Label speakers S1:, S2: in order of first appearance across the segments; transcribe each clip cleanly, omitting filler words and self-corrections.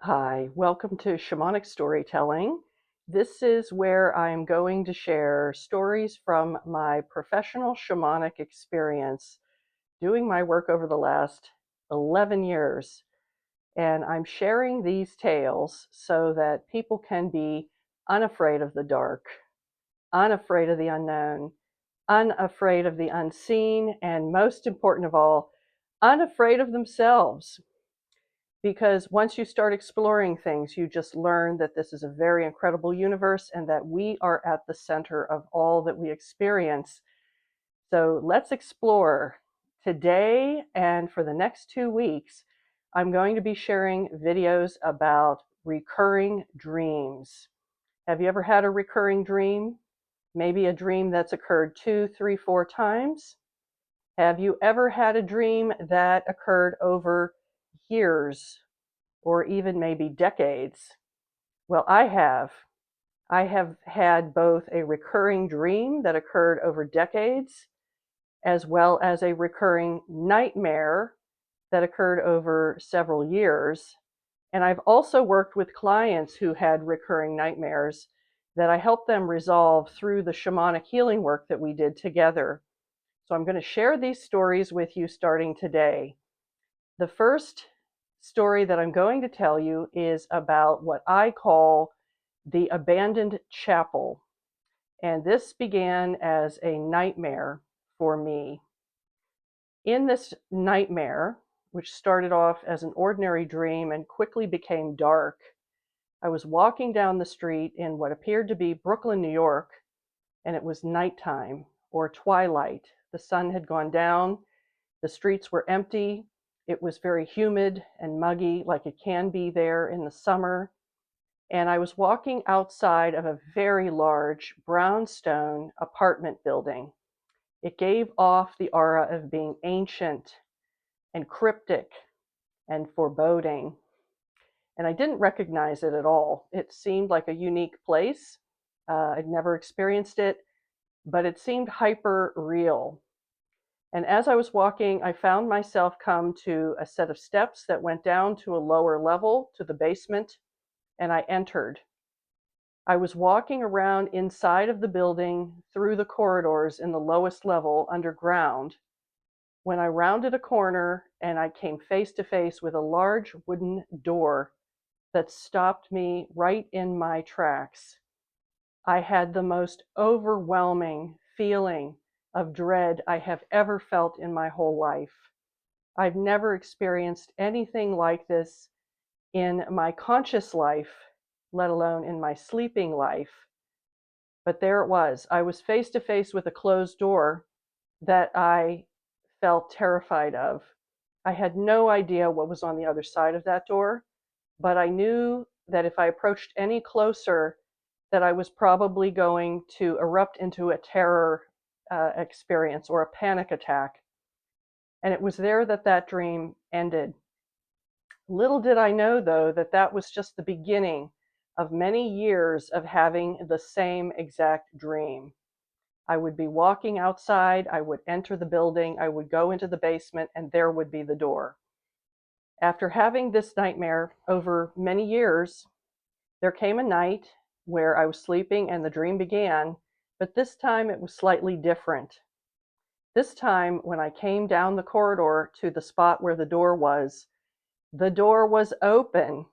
S1: Hi, welcome to Shamanic Storytelling. This is where I'm going to share stories from my professional shamanic experience doing my work over the last 11 years. And I'm sharing these tales so that people can be unafraid of the dark, unafraid of the unknown, unafraid of the unseen, and most important of all, unafraid of themselves. Because once you start exploring things, you just learn that this is a very incredible universe and that we are at the center of all that we experience. So let's explore. Today and for the next 2 weeks, I'm going to be sharing videos about recurring dreams. Have you ever had a recurring dream? Maybe a dream that's occurred 2, 3, 4 times? Have you ever had a dream that occurred over years or even maybe decades? Well, I have. I have had both a recurring dream that occurred over decades, as well as a recurring nightmare that occurred over several years. And I've also worked with clients who had recurring nightmares that I helped them resolve through the shamanic healing work that we did together. So I'm going to share these stories with you starting today. The first story that I'm going to tell you is about what I call the abandoned chapel. And this began as a nightmare for me. In this nightmare, which started off as an ordinary dream and quickly became dark, I was walking down the street in what appeared to be Brooklyn, New York, and it was nighttime or twilight. The sun had gone down, the streets were empty, it was very humid and muggy, like it can be there in the summer. And I was walking outside of a very large brownstone apartment building. It gave off the aura of being ancient and cryptic and foreboding. And I didn't recognize it at all. It seemed like a unique place. I'd never experienced it, but it seemed hyper real. And as I was walking, I found myself come to a set of steps that went down to a lower level, to the basement, and I entered. I was walking around inside of the building through the corridors in the lowest level underground when I rounded a corner and I came face to face with a large wooden door that stopped me right in my tracks. I had the most overwhelming feeling of dread I have ever felt in my whole life. I've never experienced anything like this in my conscious life, let alone in my sleeping life. But there it was. I was face to face with a closed door that I felt terrified of. I had no idea what was on the other side of that door, but I knew that if I approached any closer, that I was probably going to erupt into a terror experience or a panic attack. And it was there that that dream ended. Little did I know, though, that that was just the beginning of many years of having the same exact dream. I would be walking outside, I would enter the building, I would go into the basement, and there would be the door. After having this nightmare over many years, there came a night where I was sleeping and the dream began, but this time it was slightly different. This time, when I came down the corridor to the spot where the door was open,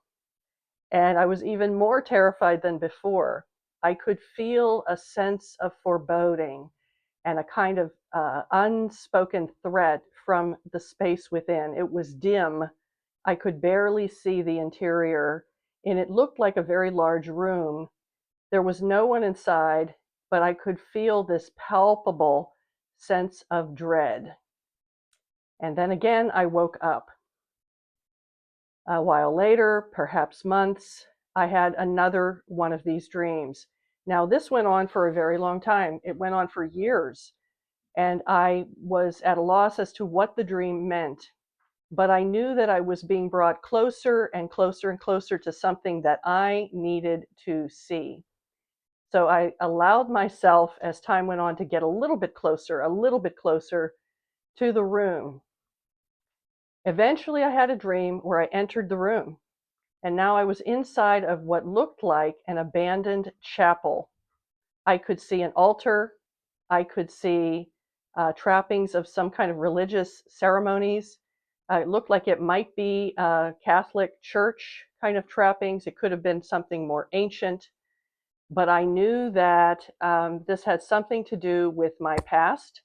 S1: and I was even more terrified than before. I could feel a sense of foreboding and a kind of unspoken threat from the space within. It was dim. I could barely see the interior, and it looked like a very large room. There was no one inside, but I could feel this palpable sense of dread. And then again, I woke up. A while later, perhaps months, I had another one of these dreams. Now, this went on for a very long time. It went on for years, and I was at a loss as to what the dream meant. But I knew that I was being brought closer and closer and closer to something that I needed to see. So I allowed myself, as time went on, to get a little bit closer to the room. Eventually, I had a dream where I entered the room. And now I was inside of what looked like an abandoned chapel. I could see an altar. I could see trappings of some kind of religious ceremonies. It looked like it might be Catholic church kind of trappings. It could have been something more ancient. But I knew that this had something to do with my past,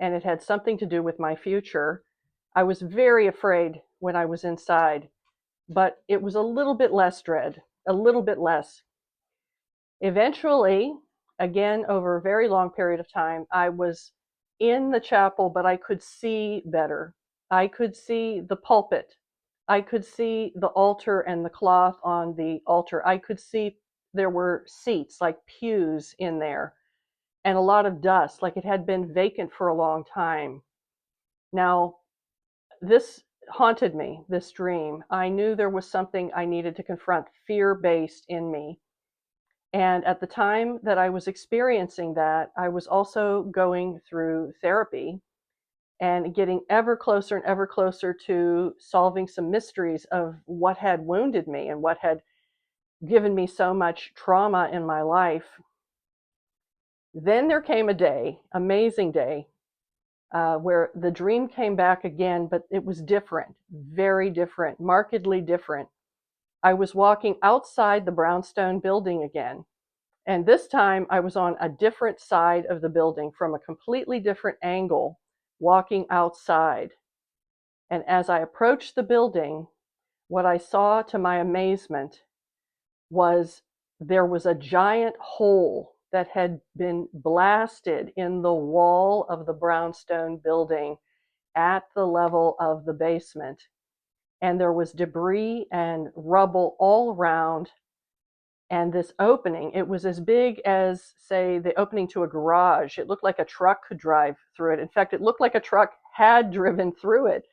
S1: and it had something to do with my future. I was very afraid when I was inside, but it was a little bit less dread, a little bit less. Eventually, again, over a very long period of time, I was in the chapel, but I could see better. I could see the pulpit. I could see the altar and the cloth on the altar. I could see there were seats, like pews in there, and a lot of dust, like it had been vacant for a long time. Now, this haunted me, this dream. I knew there was something I needed to confront, fear-based in me. And at the time that I was experiencing that, I was also going through therapy and getting ever closer and ever closer to solving some mysteries of what had wounded me and what had given me so much trauma in my life. Then there came a day, amazing day, where the dream came back again, but it was different, very different, markedly different. I was walking outside the brownstone building again. And this time I was on a different side of the building from a completely different angle, walking outside. And as I approached the building, what I saw to my amazement was there was a giant hole that had been blasted in the wall of the brownstone building at the level of the basement. And there was debris and rubble all around. And this opening, it was as big as, say, the opening to a garage. It looked like a truck could drive through it. In fact, it looked like a truck had driven through it.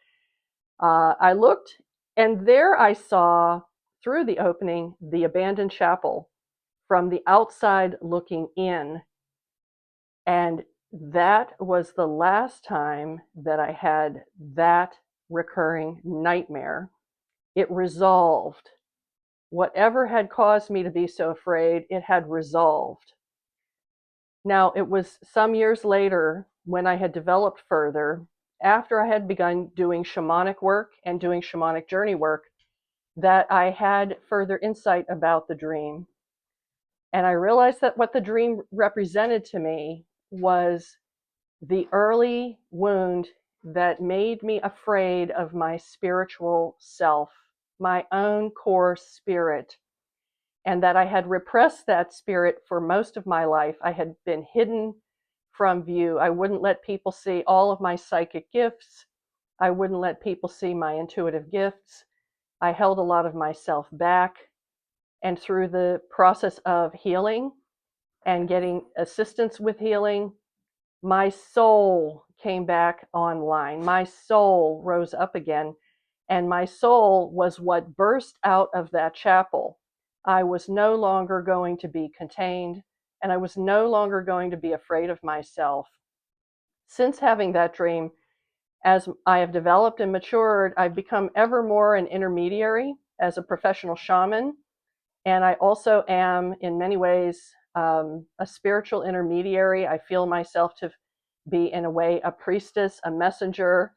S1: I looked, and there I saw, through the opening, the abandoned chapel from the outside looking in. And that was the last time that I had that recurring nightmare. It resolved. Whatever had caused me to be so afraid, it had resolved. Now, it was some years later when I had developed further, after I had begun doing shamanic work and doing shamanic journey work, that I had further insight about the dream. And I realized that what the dream represented to me was the early wound that made me afraid of my spiritual self, my own core spirit, and that I had repressed that spirit for most of my life. I had been hidden from view. I wouldn't let people see all of my psychic gifts. I wouldn't let people see my intuitive gifts. I held a lot of myself back. And through the process of healing and getting assistance with healing, my soul came back online. My soul rose up again, and my soul was what burst out of that chapel. I was no longer going to be contained, and I was no longer going to be afraid of myself. Since having that dream, as I have developed and matured, I've become ever more an intermediary as a professional shaman. And I also am, in many ways, a spiritual intermediary. I feel myself to be, in a way, a priestess, a messenger.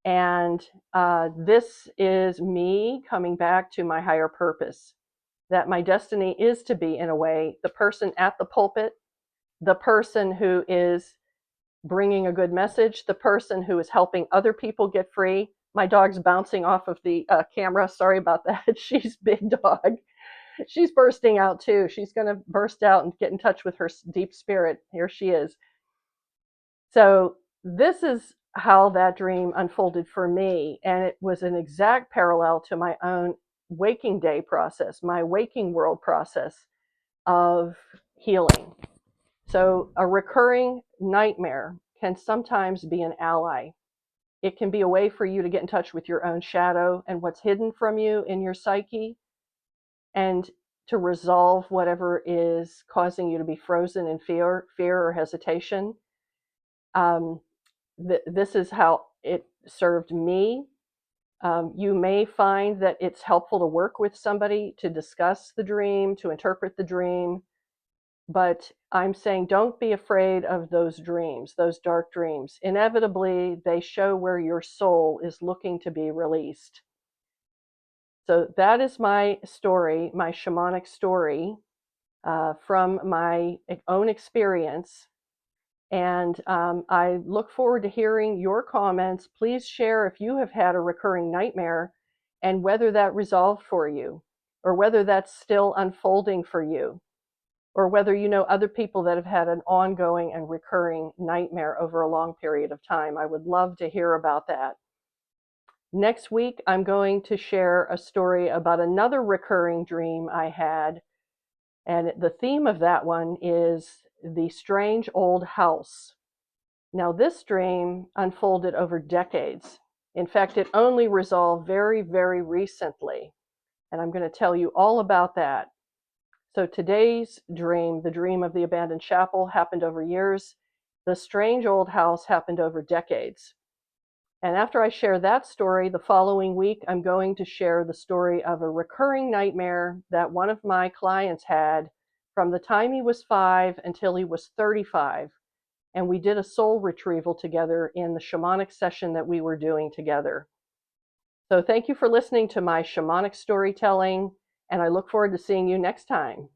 S1: And this is me coming back to my higher purpose, that my destiny is to be, in a way, the person at the pulpit, the person who is bringing a good message, the person who is helping other people get free. My dog's bouncing off of the camera. Sorry about that. She's big dog. She's bursting out too. She's going to burst out and get in touch with her deep spirit. Here she is. So this is how that dream unfolded for me. And it was an exact parallel to my own waking day process, my waking world process of healing. So a recurring nightmare can sometimes be an ally. It can be a way for you to get in touch with your own shadow and what's hidden from you in your psyche, and to resolve whatever is causing you to be frozen in fear or hesitation. This is how it served me. You may find that it's helpful to work with somebody to discuss the dream, to interpret the dream. But I'm saying don't be afraid of those dreams, those dark dreams. Inevitably, they show where your soul is looking to be released. So that is my story, my shamanic story from my own experience. And I look forward to hearing your comments. Please share if you have had a recurring nightmare and whether that resolved for you, or whether that's still unfolding for you, or whether you know other people that have had an ongoing and recurring nightmare over a long period of time. I would love to hear about that. Next week, I'm going to share a story about another recurring dream I had. And the theme of that one is the strange old house. Now, this dream unfolded over decades. In fact, it only resolved very, very recently. And I'm going to tell you all about that. So today's dream, the dream of the abandoned chapel, happened over years. The strange old house happened over decades. And after I share that story, the following week, I'm going to share the story of a recurring nightmare that one of my clients had from the time he was 5 until he was 35. And we did a soul retrieval together in the shamanic session that we were doing together. So thank you for listening to my shamanic storytelling, and I look forward to seeing you next time.